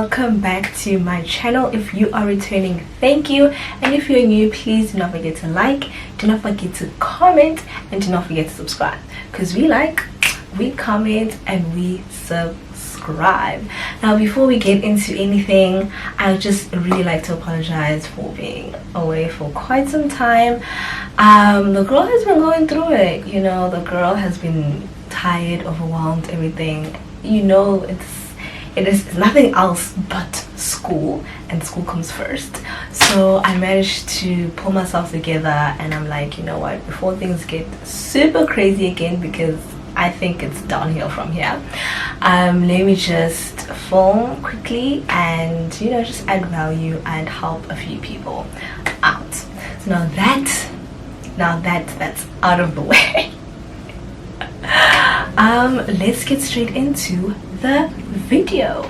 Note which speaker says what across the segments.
Speaker 1: welcome back to my channel. If you are returning, thank you, and if you're new, please do not forget to like, do not forget to comment, and do not forget to subscribe, because we like, we comment, and we subscribe. Now before we get into anything, I would just really like to apologize for being away for quite some time. The girl has been going through it, you know. The girl has been tired, overwhelmed, everything, you know. It is nothing else but school, and school comes first. So I managed to pull myself together, and I'm like, you know what, before things get super crazy again, because I think it's downhill from here, let me just film quickly and, you know, just add value and help a few people out. So now that's out of the way, let's get straight into the video.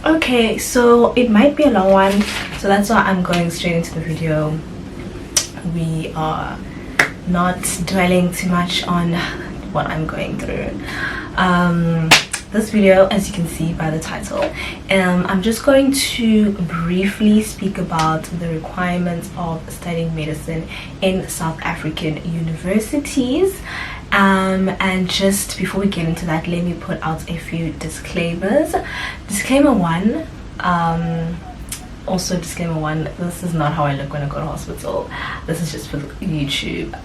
Speaker 1: Okay, so it might be a long one, so that's why I'm going straight into the video. We are not dwelling too much on what I'm going through. This video, as you can see by the title, I'm just going to briefly speak about the requirements of studying medicine in South African universities. And just before we get into that, let me put out a few disclaimers. Disclaimer one, disclaimer one, this is not how I look when I go to hospital. This is just for YouTube.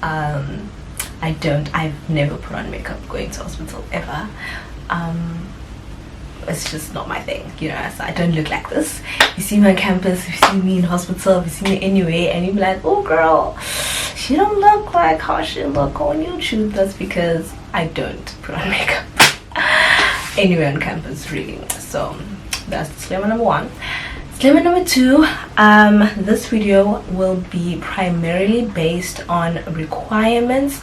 Speaker 1: I've never put on makeup going to hospital ever. It's just not my thing, you know. So I don't look like this. You see me on campus, you see me in hospital, you see me anywhere, and you be like, oh girl, she don't look like how she look on YouTube. That's because I don't put on makeup anywhere on campus, really. So that's disclaimer number one. Disclaimer number two, this video will be primarily based on requirements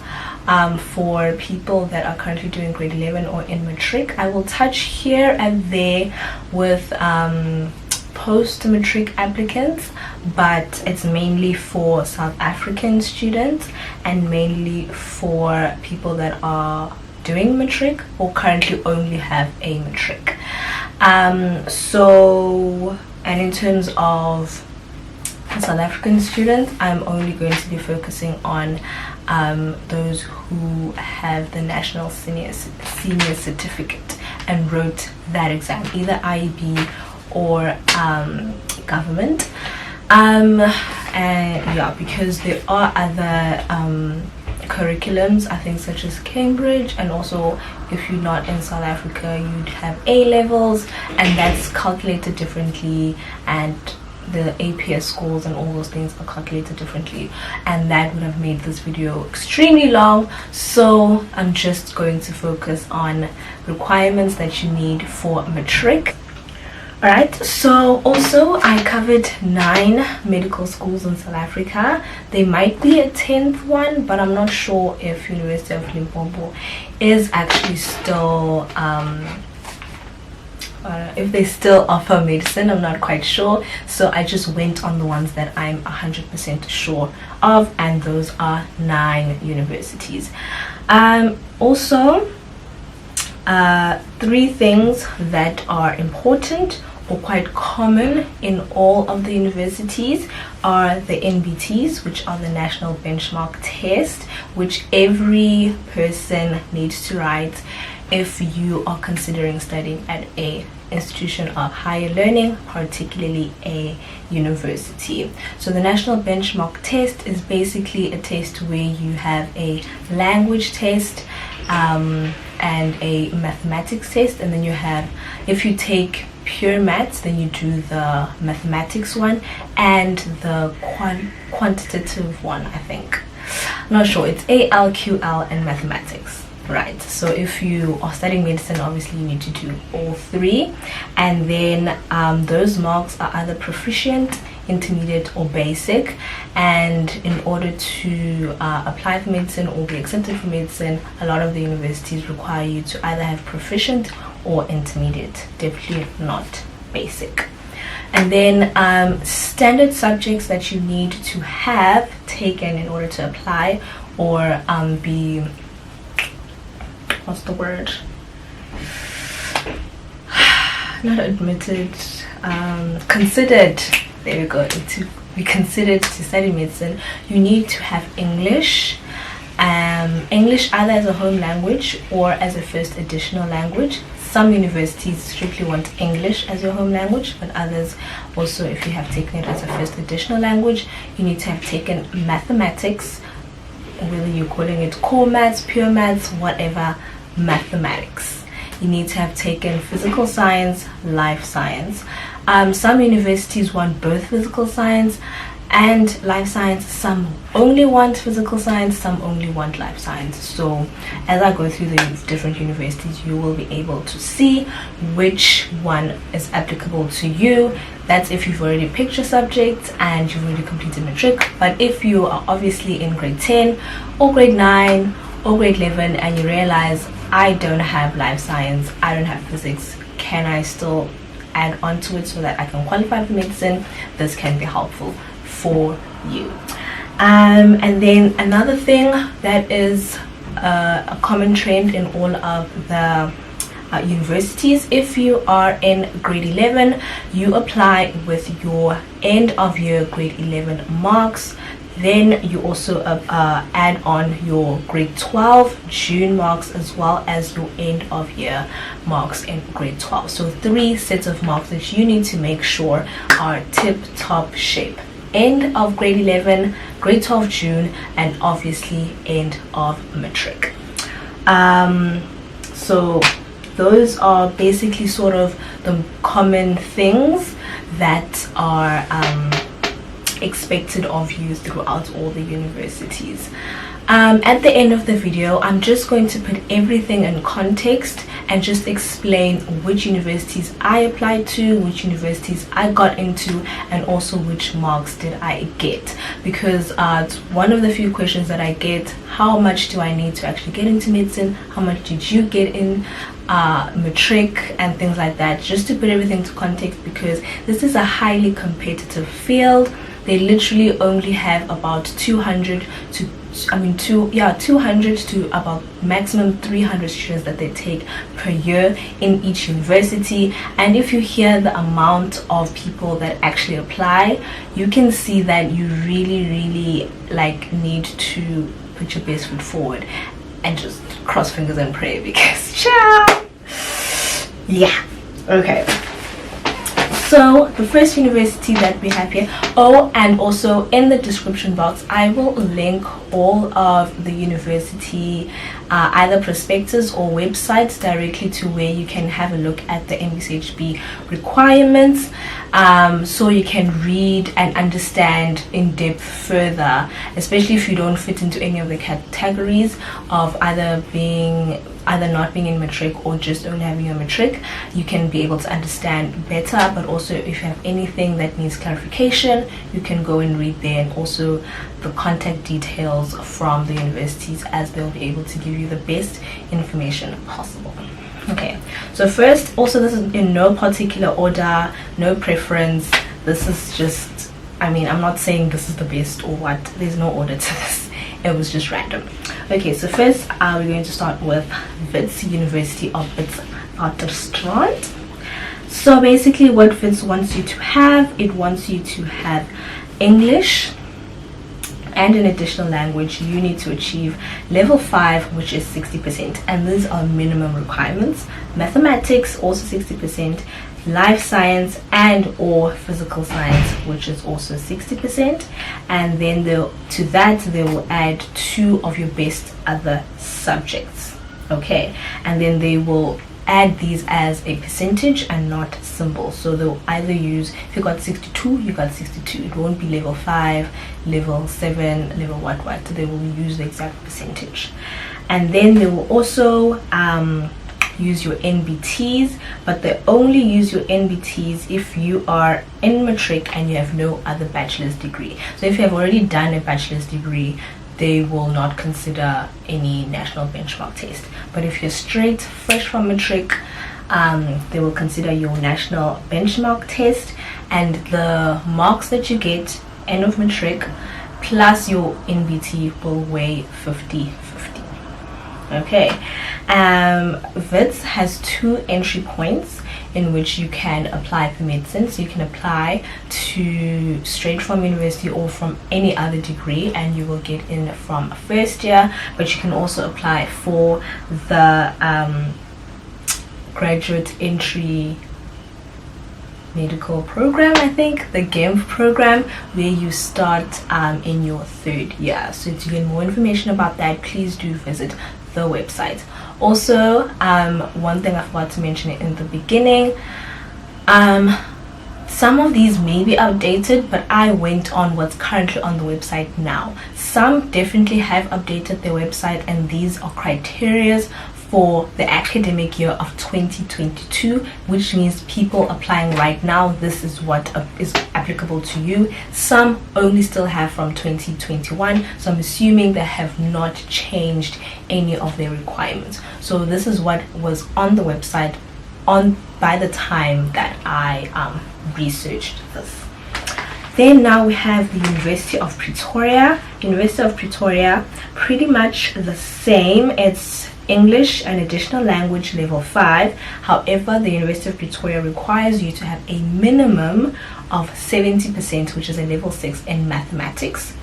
Speaker 1: for people that are currently doing grade 11 or in matric. I will touch here and there with post-matric applicants, but it's mainly for South African students and mainly for people that are doing matric or currently only have a matric. And in terms of South African students, I'm only going to be focusing on those who have the National Senior Certificate and wrote that exam, either IEB or government. And yeah, because there are other curriculums, I think, such as Cambridge, and also if you're not in South Africa, you'd have A levels, and that's calculated differently, and the APS scores and all those things are calculated differently, and that would have made this video extremely long. So I'm just going to focus on requirements that you need for matric. Alright, so also I covered 9 medical schools in South Africa. There might be a 10th one, but I'm not sure if University of Limpopo is actually still if they still offer medicine. I'm not quite sure, so I just went on the ones that I'm 100% sure of, and those are 9 universities. Also 3 things that are important or quite common in all of the universities are the NBTs, which are the National Benchmark Test, which every person needs to write if you are considering studying at a institution of higher learning, particularly a university. So the National Benchmark Test is basically a test where you have a language test and a mathematics test, and then you have, if you take pure maths, then you do the mathematics one and the quantitative one, I think. I'm not sure, it's ALQL and mathematics, right? So if you are studying medicine, obviously you need to do all 3, and then those marks are either proficient, intermediate, or basic. And in order to apply for medicine or be accepted for medicine, a lot of the universities require you to either have proficient or intermediate, definitely not basic. And then standard subjects that you need to have taken in order to apply or be, what's the word, not admitted, considered, there we go, to be considered to study medicine, you need to have English. English either as a home language or as a first additional language. Some universities strictly want English as your home language, but others also, if you have taken it as a first additional language, you need to have taken mathematics, whether you're calling it core maths, pure maths, whatever, mathematics. You need to have taken physical science, life science. Some universities want both physical science and life science. Some only want physical science, some only want life science. So as I go through the different universities, you will be able to see which one is applicable to you. That's if you've already picked your subject and you've already completed matric. But if you are obviously in grade 10 or grade 9 or grade 11 and you realize, I don't have life science, I don't have physics, can I still add on to it so that I can qualify for medicine? This can be helpful for you. And then another thing that is a common trend in all of the universities, if you are in grade 11, you apply with your end of year grade 11 marks. Then you also add on your grade 12 June marks as well as your end of year marks in grade 12. So 3 sets of marks that you need to make sure are tip top shape. End of grade 11, grade 12 June, and obviously end of matric. So those are basically sort of the common things that are expected of you throughout all the universities. At the end of the video, I'm just going to put everything in context and just explain which universities I applied to, which universities I got into, and also which marks did I get, because it's one of the few questions that I get: how much do I need to actually get into medicine? How much did you get in matric, and things like that, just to put everything into context, because this is a highly competitive field. They literally only have about 200 to about maximum 300 students that they take per year in each university. And if you hear the amount of people that actually apply, you can see that you really like need to put your best foot forward and just cross fingers and pray, because yeah. Okay, so the first university that we have here, and also in the description box I will link all of the university either prospectus or websites directly to where you can have a look at the MBCHB requirements, so you can read and understand in depth further, especially if you don't fit into any of the categories of either not being in matric or just only having a matric. You can be able to understand better. But also if you have anything that needs clarification, you can go and read there, and also the contact details from the universities, as they'll be able to give you the best information possible. Okay, so first, also this is in no particular order, no preference. This is just, I'm not saying this is the best or what, there's no order to this, it was just random. Okay, so first we're going to start with Wits, University of Witwatersrand. So basically what Wits wants you to have, it wants you to have English and an additional language. You need to achieve level 5, which is 60%, and these are minimum requirements. Mathematics also 60%, life science and or physical science, which is also 60%, and then to that they will add 2 of your best other subjects. Okay, and then they will add these as a percentage and not symbols. So they'll either use, if you got 62, you got 62. It won't be level 5, level 7, level what. They will use the exact percentage. And then they will also use your NBTs, but they only use your NBTs if you are in matric and you have no other bachelor's degree. So if you have already done a bachelor's degree, they will not consider any national benchmark test. But if you're straight fresh from matric, they will consider your national benchmark test, and the marks that you get end of matric plus your NBT will weigh 50-50. Okay, Wits has 2 entry points. in which you can apply for medicine. So you can apply to straight from university or from any other degree, and you will get in from first year. But you can also apply for the graduate entry medical program, I think, the GEMP program, where you start in your third year. So to get more information about that, please do visit the website. Also, one thing I forgot to mention in the beginning, some of these may be outdated, but I went on what's currently on the website now. Some definitely have updated their website, and these are criterias for the academic year of 2022, which means people applying right now, this is what is applicable to you. Some only still have from 2021, so I'm assuming they have not changed any of their requirements. So this is what was on the website by the time that I researched this. Then now we have the University of Pretoria. University of Pretoria, pretty much the same. It's English and additional language level 5. However, the University of Pretoria requires you to have a minimum of 70%, which is a level 6 in mathematics,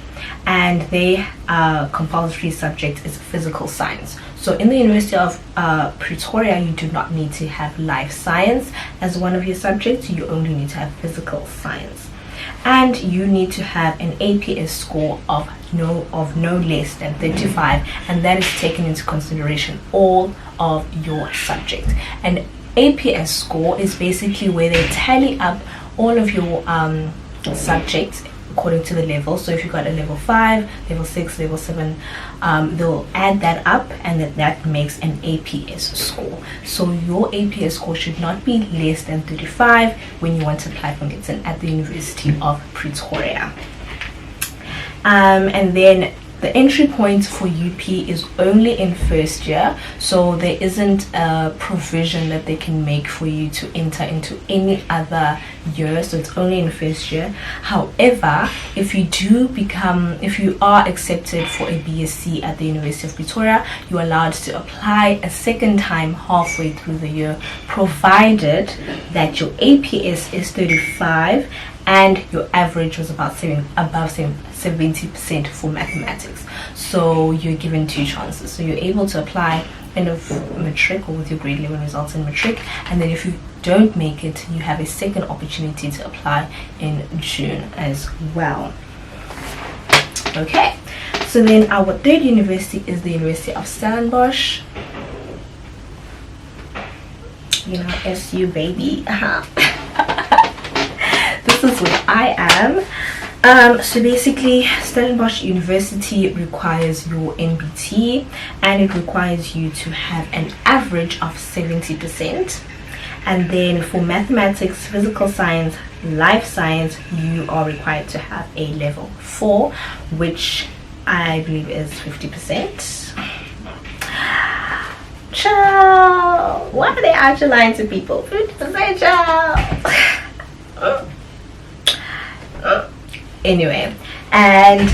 Speaker 1: and their compulsory subject is physical science. So in the University of Pretoria, you do not need to have life science as one of your subjects. You only need to have physical science, and you need to have an APS score of no less than 35, and that is taken into consideration all of your subject. An APS score is basically where they tally up all of your subjects according to the level. So if you got a level 5, level 6, level 7, they'll add that up, and that makes an APS score. So your APS score should not be less than 35 when you want to apply for medicine at the University of Pretoria. And then the entry point for UP is only in first year, so there isn't a provision that they can make for you to enter into any other year, so it's only in first year. However, if you are accepted for a BSc at the University of Pretoria, you're allowed to apply a second time halfway through the year, provided that your APS is 35 and your average was above 70% for mathematics. So you're given 2 chances. So you're able to apply end of matric or with your grade 11 results in matric, and then if you don't make it, you have a second opportunity to apply in June as well. Okay, so then our third university is the University of Stellenbosch. You know, SU baby. This is where I am. So basically, Stellenbosch University requires your NBT, and it requires you to have an average of 70%. And then for mathematics, physical science, life science, you are required to have a level 4, which I believe is 50%. Child, why are they actually lying to people? 50%, child. Anyway, and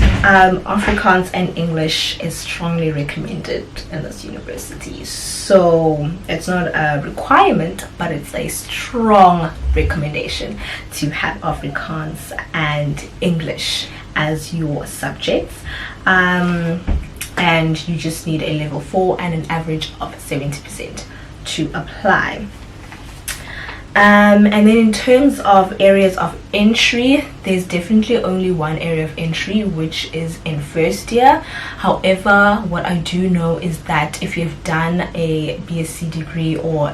Speaker 1: Afrikaans and English is strongly recommended in this university. So it's not a requirement, but it's a strong recommendation to have Afrikaans and English as your subjects. And you just need a level 4 and an average of 70% to apply. And then in terms of areas of entry, there's definitely only one area of entry, which is in first year. However, what I do know is that if you've done a BSc degree or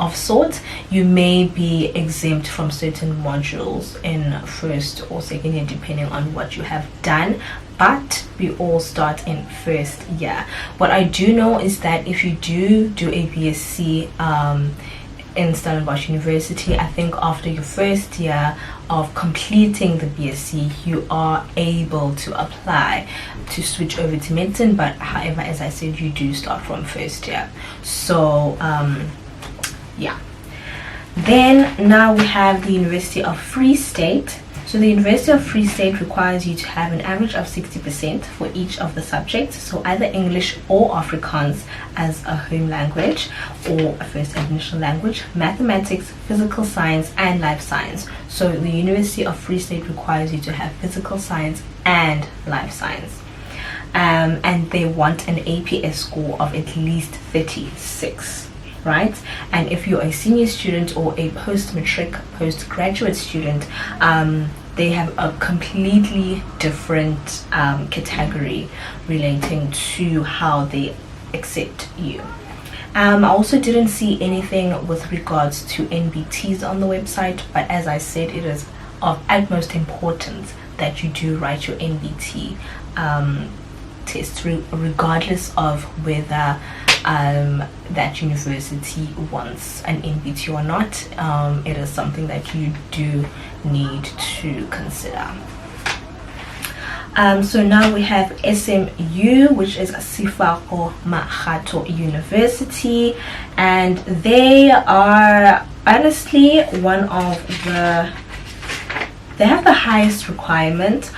Speaker 1: of sorts, you may be exempt from certain modules in first or second year, depending on what you have done. But we all start in first year. What I do know is that if you do a BSc in Stellenbosch University, I think after your first year of completing the BSc, you are able to apply to switch over to medicine. But however, as I said, you do start from first year. So yeah. Then now we have the University of Free State. So the University of Free State requires you to have an average of 60% for each of the subjects, so either English or Afrikaans as a home language or a first admission language, mathematics, physical science, and life science. So the University of Free State requires you to have physical science and life science. And they want an APS score of at least 36, right? And if you're a senior student or a post-matric, postgraduate student, they have a completely different category relating to how they accept you. I also didn't see anything with regards to NBTs on the website, but as I said, it is of utmost importance that you do write your NBT test, regardless of whether that university wants an NBT or not. It is something that you do need to consider. So now we have SMU, which is Sefako Makgatho University, and they are honestly they have the highest requirement,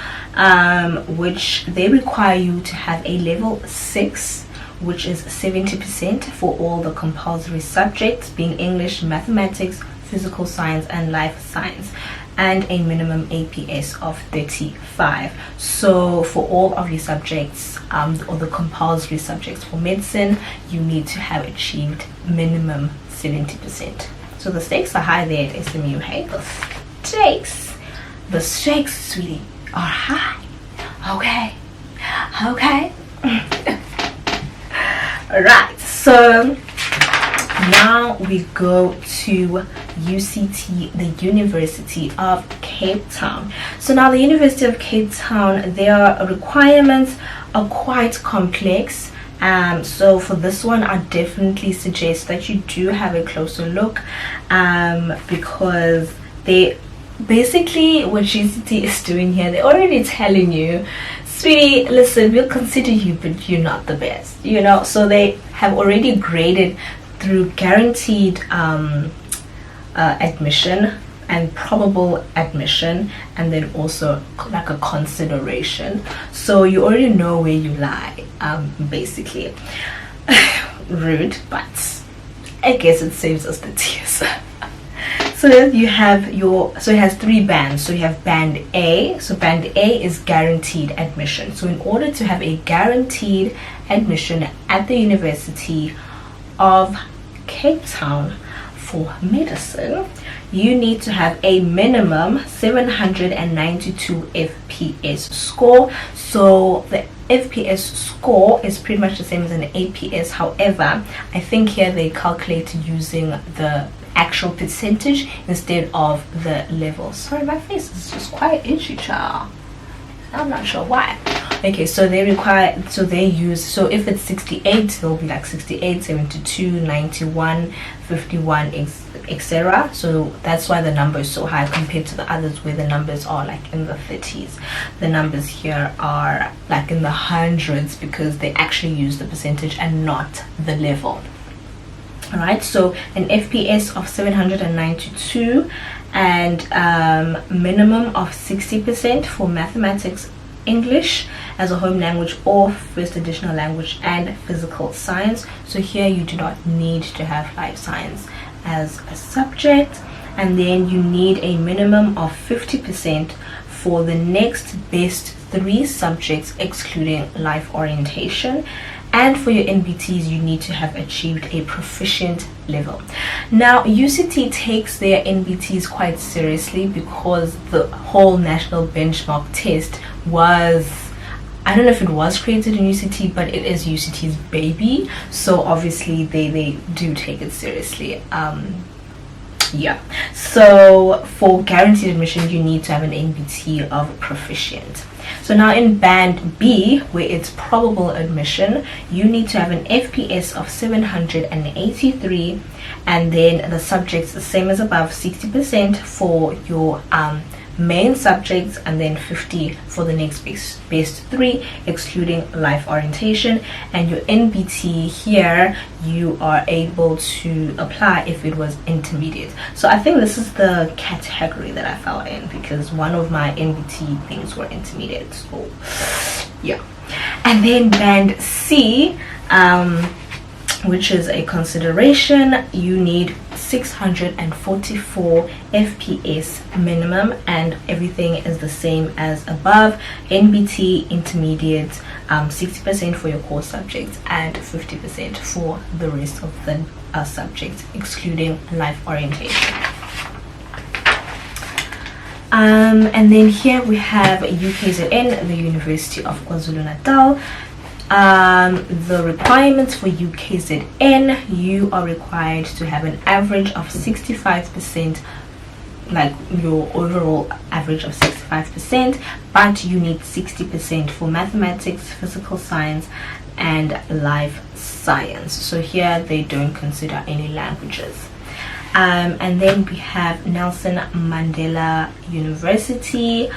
Speaker 1: which they require you to have a level 6, which is 70% for all the compulsory subjects, being English, mathematics, physical science, and life science, and a minimum APS of 35. So for all of your subjects, or the compulsory subjects for medicine, you need to have achieved minimum 70%. So the stakes are high there at SMU. Hey, the stakes, sweetie, are high. Okay. Right, so now we go to UCT, the University of Cape Town. So now the University of Cape Town, their requirements are quite complex. So for this one, I definitely suggest that you do have a closer look, because they basically, what UCT is doing here, they're already telling you, sweetie, listen, we'll consider you, but you're not the best, you know. So they have already graded through guaranteed admission and probable admission, and then also like a consideration. So you already know where you lie, basically. Rude, but I guess it saves us the tears. So you have so it has 3 bands. So you have band A. So band A is guaranteed admission. So in order to have a guaranteed admission at the University of Cape Town for medicine, you need to have a minimum 792 FPS score. So the FPS score is pretty much the same as an APS. However, I think here they calculate using the actual percentage instead of the level. Sorry, my face is just quite itchy, child. I'm not sure why. Okay, so they require, so they use, so if it's 68, they'll be like 68, 72, 91, 51, etc. So that's why the number is so high compared to the others where the numbers are like in the 30s. The numbers here are like in the hundreds because they actually use the percentage and not the level. Alright, so an FPS of 792 and minimum of 60% for mathematics, English as a home language or first additional language, and physical science. So here you do not need to have life science as a subject. And then you need a minimum of 50% for the next best 3 subjects excluding life orientation. And for your NBTs, you need to have achieved a proficient level. Now, UCT takes their NBTs quite seriously because the whole national benchmark test was, I don't know if it was created in UCT, but it is UCT's baby. So obviously they do take it seriously. Yeah, so for guaranteed admission, you need to have an NBT of proficient. So now in band B, where it's probable admission, you need to have an FPS of 783, and then the subjects the same as above, 60% for your main subjects, and then 50 for the next best 3, excluding life orientation. And your NBT here, you are able to apply if it was intermediate. So I think this is the category that I fell in, because one of my NBT things were intermediate. So yeah. And then band C, which is a consideration, you need 644 FPS minimum, and everything is the same as above. NBT intermediate, 60% for your core subjects and 50% for the rest of the subjects, excluding life orientation. And then here we have UKZN, the University of KwaZulu-Natal. The requirements for UKZN, you are required to have an average of 65%, like your overall average of 65%, but you need 60% for mathematics, physical science, and life science. So here they don't consider any languages. And then we have Nelson Mandela University.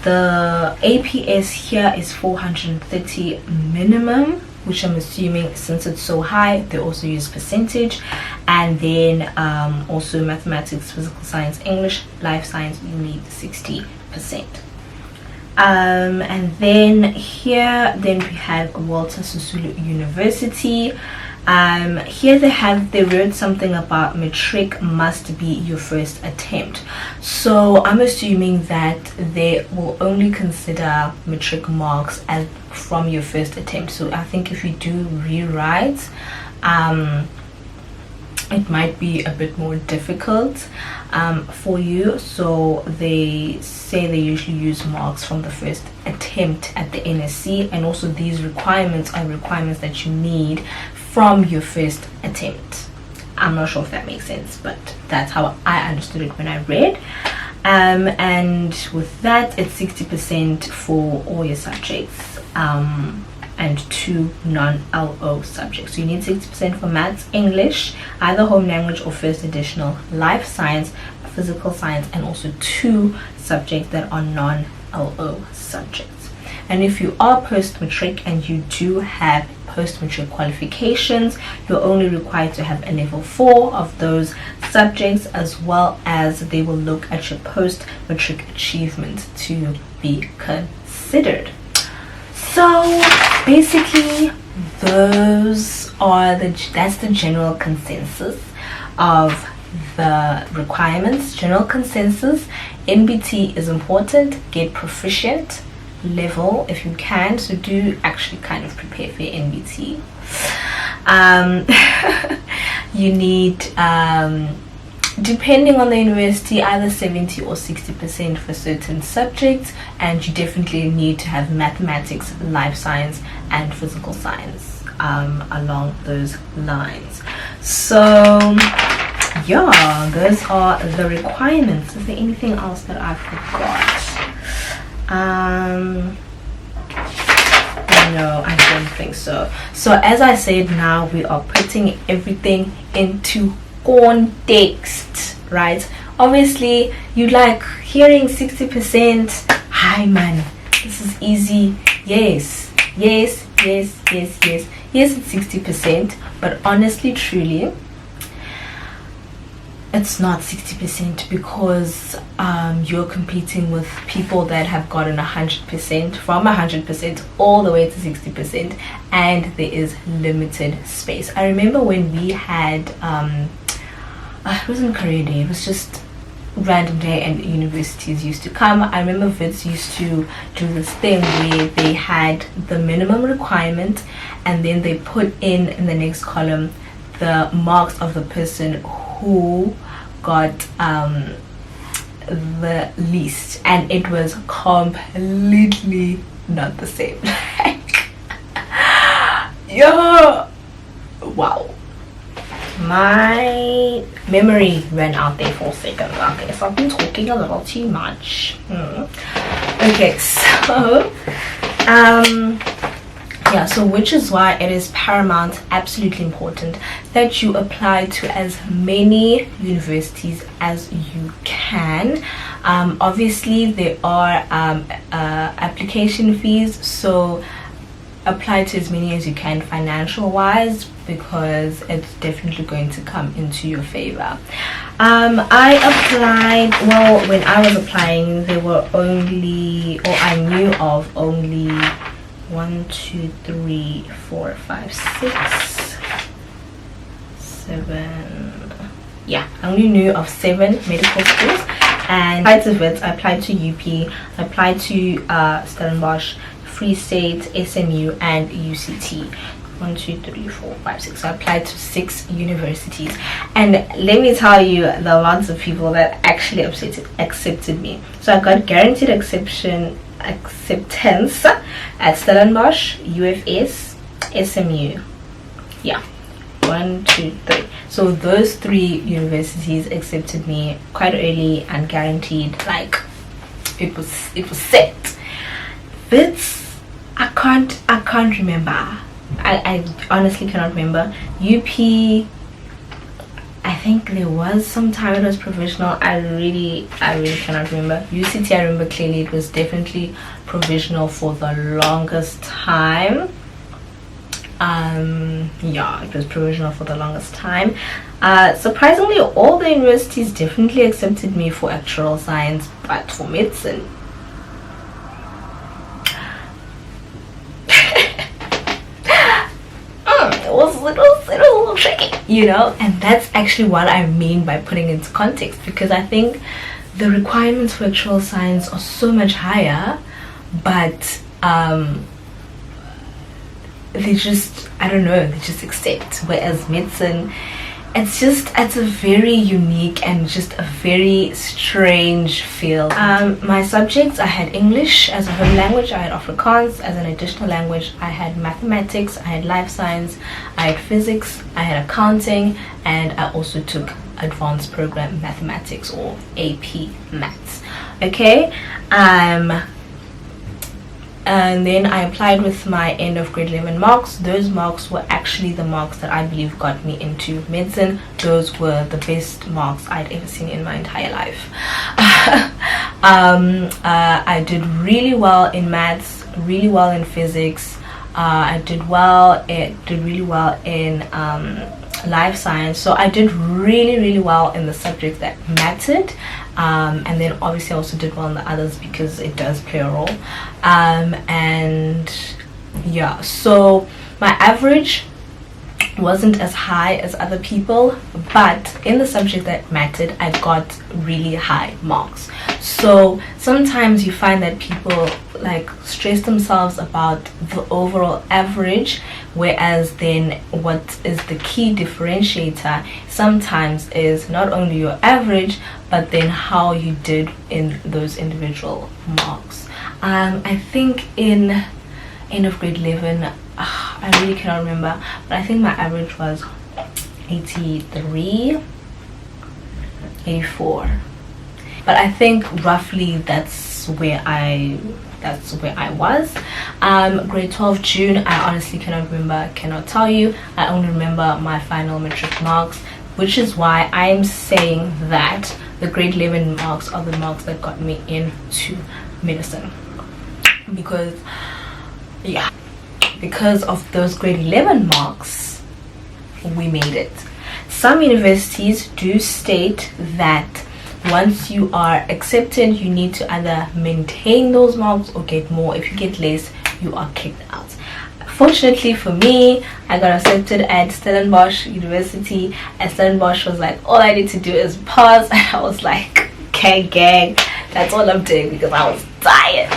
Speaker 1: The APS here is 430 minimum, which I'm assuming, since it's so high, they also use percentage. And then also mathematics, physical science, English, life science, you need 60%. And then here, then we have Walter Sisulu University. Here they wrote something about matric must be your first attempt. So I'm assuming that they will only consider matric marks as from your first attempt. So I think if you do rewrites, it might be a bit more difficult for you. So they say they usually use marks from the first attempt at the NSC, and also these requirements are requirements that you need from your first attempt. I'm not sure if that makes sense, but that's how I understood it when I read. And with that, it's 60% for all your subjects, and 2 non-LO subjects. So you need 60% for maths, English, either home language or first additional, life science, physical science, and also 2 subjects that are non-LO subjects. And if you are post-matric and you do have post-matric qualifications, you're only required to have a level 4 of those subjects, as well as they will look at your post-matric achievement to be considered. So basically that's the general consensus of the requirements. General consensus: NBT is important, get proficient level if you can, so do actually kind of prepare for your NBT. You need, depending on the university, either 70 or 60% for certain subjects, and you definitely need to have mathematics, life science, and physical science along those lines. So yeah, those are the requirements. Is there anything else that I forgot? No, I don't think so. So as I said, now we are putting everything into context, right? Obviously you like hearing 60%. Hi man, this is easy. Yes, it's 60%, but honestly, truly, it's not 60%, because you're competing with people that have gotten 100%, from 100% all the way to 60%, and there is limited space. I remember when we had it wasn't career day, it was just random day, and universities used to come. I remember Wits used to do this thing where they had the minimum requirement, and then they put in the next column the marks of the person who got the least, and it was completely not the same. Yo, wow, my memory ran out there for a second. Okay, so I've been talking a little too much. Okay, so yeah, so which is why it is paramount, absolutely important, that you apply to as many universities as you can. Obviously there are application fees, so apply to as many as you can financial wise, because it's definitely going to come into your favor. I applied, well, when I was applying there were only, or I knew of only 1, 2, 3, 4, 5, 6, 7, yeah, I only knew of 7 medical schools. And I applied to Wits, I applied to UP, I applied to Stellenbosch, Free State, SMU, and UCT. 1, 2, 3, 4, 5, 6. So I applied to 6 universities, and let me tell you the lots of people that actually accepted me. So I got guaranteed acceptance at Stellenbosch, UFS, SMU. Yeah, 1, 2, 3. So those 3 universities accepted me quite early and guaranteed, like it was set. Wits, I can't remember. I honestly cannot remember. UP, I think there was some time it was provisional. I really cannot remember. UCT, I remember clearly it was definitely provisional for the longest time. Yeah, it was provisional for the longest time. Surprisingly, all the universities definitely accepted me for actuarial science, but for medicine, it was a little tricky, you know. And that's actually what I mean by putting it into context, because I think the requirements for actuarial science are so much higher, but they just, I don't know, they just accept. Whereas medicine, it's a very unique and just a very strange field. My subjects, I had English as a home language, I had Afrikaans as an additional language, I had mathematics, I had life science, I had physics, I had accounting, and I also took advanced program mathematics, or AP maths. Okay, and then I applied with my end of grade 11 marks. Those marks were actually the marks that I believe got me into medicine. Those were the best marks I'd ever seen in my entire life. I did really well in maths, really well in physics. I did really well in life science. So I did really well in the subjects that mattered. And then obviously I also did well in the others because it does play a role. And yeah, so my average wasn't as high as other people, but in the subject that mattered I got really high marks. So sometimes you find that people like stress themselves about the overall average, whereas then what is the key differentiator sometimes is not only your average, but then how you did in those individual marks. I think in end of grade 11, I really cannot remember, but I think my average was 83, 84. But I think roughly that's where I was. Grade 12 June, I honestly cannot remember, cannot tell you. I only remember my final matric marks, which is why I'm saying that the grade 11 marks are the marks that got me into medicine, because yeah, because of those grade 11 marks we made it. Some universities do state that once you are accepted, you need to either maintain those marks or get more. If you get less, you are kicked out. Fortunately for me, I got accepted at Stellenbosch University, and Stellenbosch was like, all I need to do is pass. And I was like, okay gang, that's all I'm doing, because I was tired.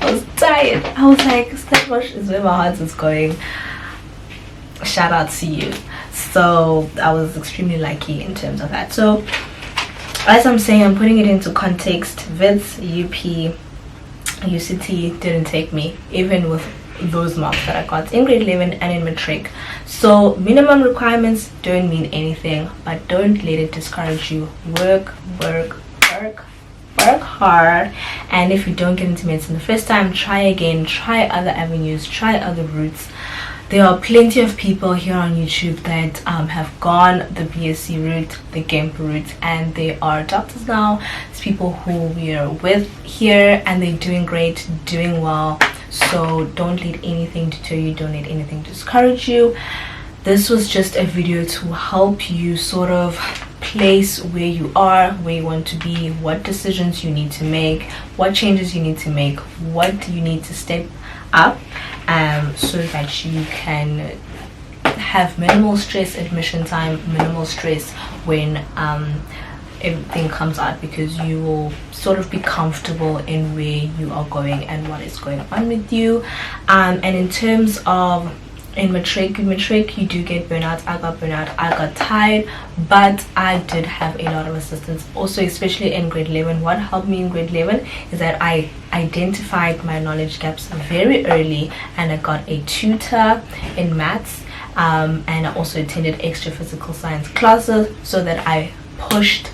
Speaker 1: I was like, Stellenbosch is where my heart is going. Shout out to you. So I was extremely lucky in terms of that. So as I'm saying, I'm putting it into context. Wits, UP, UCT didn't take me, even with those marks that I got in grade 11 and in matric. So minimum requirements don't mean anything, but don't let it discourage you. Work work hard, and if you don't get into medicine the first time, try again, try other avenues, try other routes. There are plenty of people here on YouTube that have gone the BSc route, the GEMP route, and they are doctors now. It's people who we are with here, and they're doing great, doing well. So don't let anything deter you, don't let anything discourage you. This was just a video to help you sort of place where you are, where you want to be, what decisions you need to make, what changes you need to make, what you need to step up, so that you can have minimal stress admission time, minimal stress when everything comes out, because you will sort of be comfortable in where you are going and what is going on with you. And in terms of in matric you do get burnout. I got burnout, I got tired, but I did have a lot of assistance also, especially in grade 11. What helped me in grade 11 is that I identified my knowledge gaps very early, and I got a tutor in maths, and I also attended extra physical science classes, so that I pushed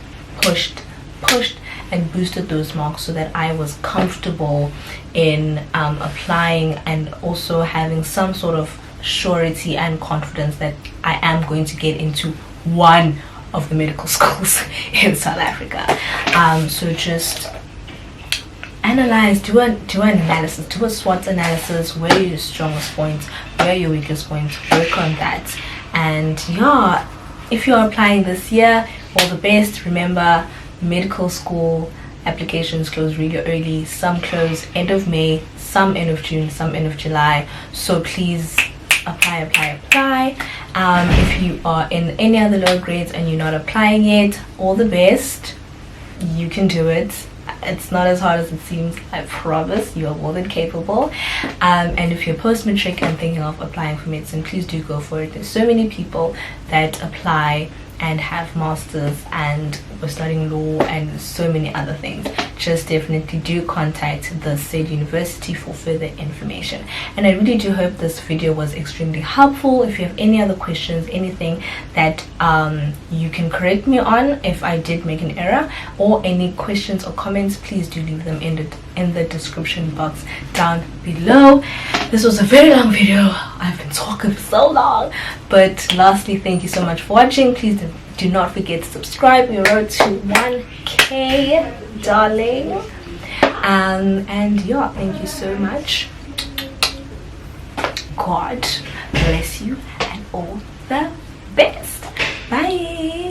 Speaker 1: and boosted those marks, so that I was comfortable in applying, and also having some sort of surety and confidence that I am going to get into one of the medical schools in South Africa. So just analyze, do an analysis, do a SWOT analysis. Where are your strongest points, where are your weakest points, work on that. And yeah, if you're applying this year, all the best. Remember, medical school applications close really early. Some close end of May, some end of June, some end of July. So please apply. If you are in any other lower grades and you're not applying yet, all the best. You can do it. It's not as hard as it seems. I promise you are more than capable. And if you're post-matric and thinking of applying for medicine, please do go for it. There's so many people that apply and have masters and we're studying law and so many other things. Just definitely do contact the said university for further information. And I really do hope this video was extremely helpful. If you have any other questions, anything that you can correct me on if I did make an error, or any questions or comments, please do leave them in the description box down below. This was a very long video. I've been talking for so long, but lastly, thank you so much for watching. Please do not forget to subscribe. We road to 1K, darling. And yeah, thank you so much. God bless you and all the best. Bye.